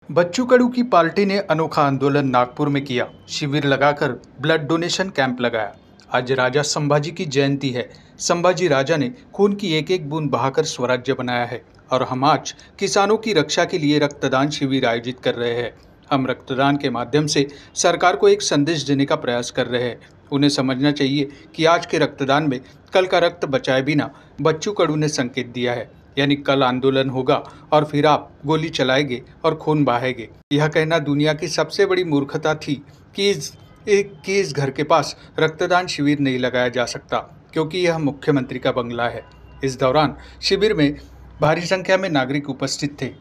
बच्चू कडू की पार्टी ने अनोखा आंदोलन नागपुर में किया। शिविर लगाकर ब्लड डोनेशन कैंप लगाया। आज राजा संभाजी की जयंती है। संभाजी राजा ने खून की एक एक बूंद बहाकर स्वराज्य बनाया है और हम आज किसानों की रक्षा के लिए रक्तदान शिविर आयोजित कर रहे हैं। हम रक्तदान के माध्यम से सरकार को एक संदेश देने का प्रयास कर रहे हैं। उन्हें समझना चाहिए कि आज के रक्तदान में कल का रक्त बचाए बिना बच्चू कडू ने संकेत दिया है, यानी कल आंदोलन होगा और फिर आप गोली चलाएंगे और खून बहाएंगे। यह कहना दुनिया की सबसे बड़ी मूर्खता थी कि इस घर के पास रक्तदान शिविर नहीं लगाया जा सकता, क्योंकि यह मुख्यमंत्री का बंगला है। इस दौरान शिविर में भारी संख्या में नागरिक उपस्थित थे।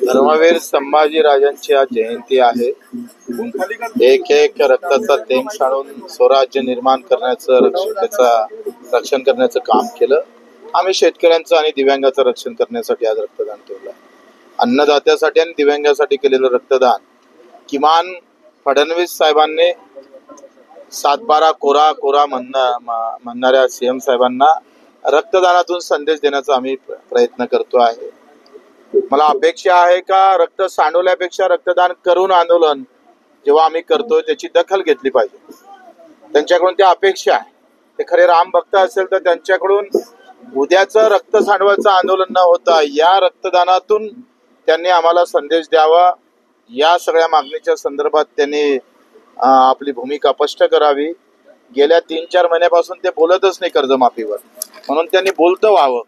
धर्मवीर संभाजी राजांची आज जयंती आहे। एक एक रक्ताचा थेंब सांडून स्वराज्य निर्माण करण्याचं रक्षण करण्याचं काम केलं। आम्ही शेतकऱ्यांचं आणि दिव्यांगाचं रक्षण करण्यासाठी आज रक्तदान ठेवलं। अन्नदात्यासाठी आणि दिव्यांगासाठी केलेलं रक्तदान किमान फडणवीस साहेबांनी 7/12 कोरा कोरा म्हणणाऱ्या सीएम साहेबांना रक्तदानातून संदेश देण्याचा आम्ही प्रयत्न करतो आहे। मला अपेक्षा आहे का रक्त सांडवल्यापेक्षा रक्तदान करून आंदोलन जेव्हा आम्ही करतो त्याची दखल घेतली पाहिजे। त्यांच्याकडून त्या अपेक्षा आहे। ते खरे राम भक्त असेल तर त्यांच्याकडून उद्याचं रक्त सांडवायचं आंदोलन न होता या रक्तदानातून त्यांनी आम्हाला संदेश द्यावा। या सगळ्या मागणीच्या संदर्भात त्यांनी आपली भूमिका स्पष्ट करावी। गेल्या 3-4 महिन्यापासून ते बोलतच नाही कर्जमाफीवर, म्हणून त्यांनी बोलतं व्हावं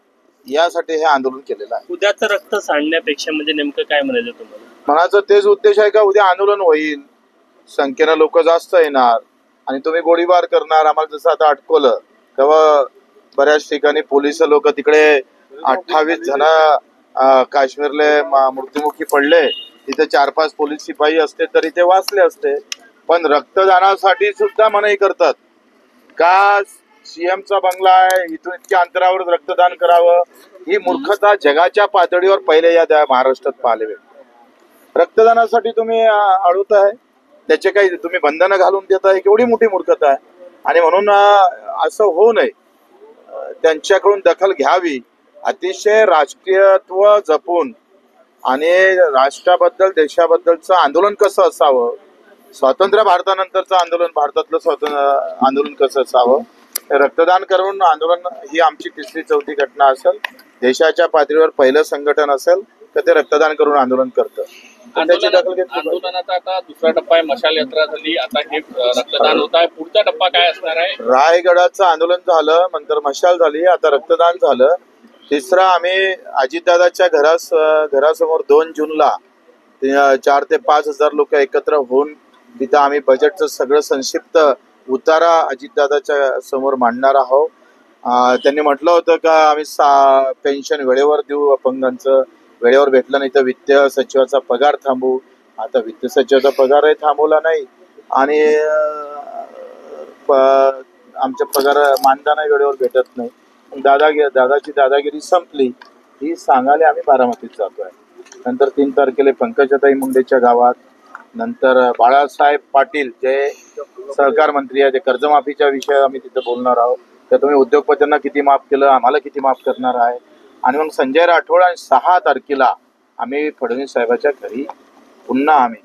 यासाठी हे आंदोलन केलेलं आहे। उद्याचं रक्त सांडण्यापेक्षा म्हणजे नेमकं काय म्हणायचं तुम्हाला? म्हणायचं तेच उद्देश आहे का उद्या आंदोलन होईल, संख्येनं लोक जास्त येणार आणि तुम्ही गोळीबार करणार। आम्हाला जसं आता अटकवलं तेव्हा बऱ्याच ठिकाणी पोलीस लोक तिकडे 28 जण काश्मीरले मृत्युमुखी पडले, तिथे 4-5 पोलीस शिपाई असते तरी ते वाचले असते। पण रक्तदानासाठी सुद्धा मनाई करतात का सीएमचा बंगला आहे इथून इतक्या अंतरावर रक्तदान करावं। ही मूर्खता जगाच्या पातळीवर पहिले या महाराष्ट्रात पाहायला भेटते। रक्तदानासाठी तुम्ही अडवताय, त्याचे काही तुम्ही बंधनं घालून देताय, केवढी मोठी मूर्खता आहे। आणि म्हणून असं होऊ नये, त्यांच्याकडून दखल घ्यावी। अतिशय राष्ट्रीयत्व जपून आणि राष्ट्राबद्दल देशाबद्दलचं आंदोलन कसं असावं, स्वातंत्र्य भारतानंतरचं आंदोलन, भारतातलं स्वातंत्र्य आंदोलन कसं असावं, रक्तदान करून आंदोलन ही आमची 3री-4थी घटना असेल। देशाच्या पातळीवर पहिलं संघटन असेल तर ते रक्तदान करून आंदोलन करतं। त्याची दखल घेतली। आंदोलनाचा आता दुसरा टप्पा आहे, मशाल यात्रा झाली, आता हे रक्तदान होत आहे। पुढचा टप्पा काय असणार आहे? रायगडाचं आंदोलन झालं, नंतर मशाल झाली, आता रक्तदान झालं। तिसरा आम्ही अजितदादाच्या घरासमोर 2 जूनला 4 ते 5 हजार लोक एकत्र होऊन तिथं आम्ही बजेटचं सगळं संक्षिप्त उतारा अजितदादाच्या समोर मांडणार आहोत। त्यांनी म्हटलं होतं का आम्ही पेन्शन वेळेवर देऊ, अपंगांचं वेळेवर भेटलं नाही तर वित्त सचिवाचा पगार थांबवू। आता वित्त सचिवाचा पगारही थांबवला नाही आणि आमच्या पगार मानधनही वेळेवर भेटत नाही। दादाची दादागिरी संपली ही सांगायला आम्ही बारामतीत जातोय। नंतर 3 तारखेला पंकजाताई मुंडेच्या गावात, नंतर बाळासाहेब पाटील जे सहकार मंत्री आहे, ते कर्जमाफीच्या विषयात आम्ही तिथे बोलणार आहोत। तर तुम्ही उद्योगपत्यांना किती माफ केलं, आम्हाला किती माफ करणार आहे। आणि मग संजय राठोड आणि 6 तारखेला आम्ही फडणवीस साहेबाच्या घरी पुन्हा आम्ही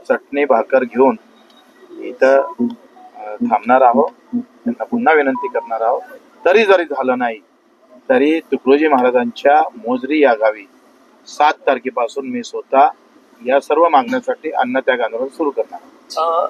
चटणी भाकर घेऊन इथं थांबणार आहोत। त्यांना पुन्हा विनंती करणार आहोत, तरी जरी झालं नाही तरी तुकडोजी महाराजांच्या मोजरी या गावी 7 तारखेपासून मी स्वतः या सर्व मागण्यासाठी अन्नत्याग आंदोलन सुरू करणार।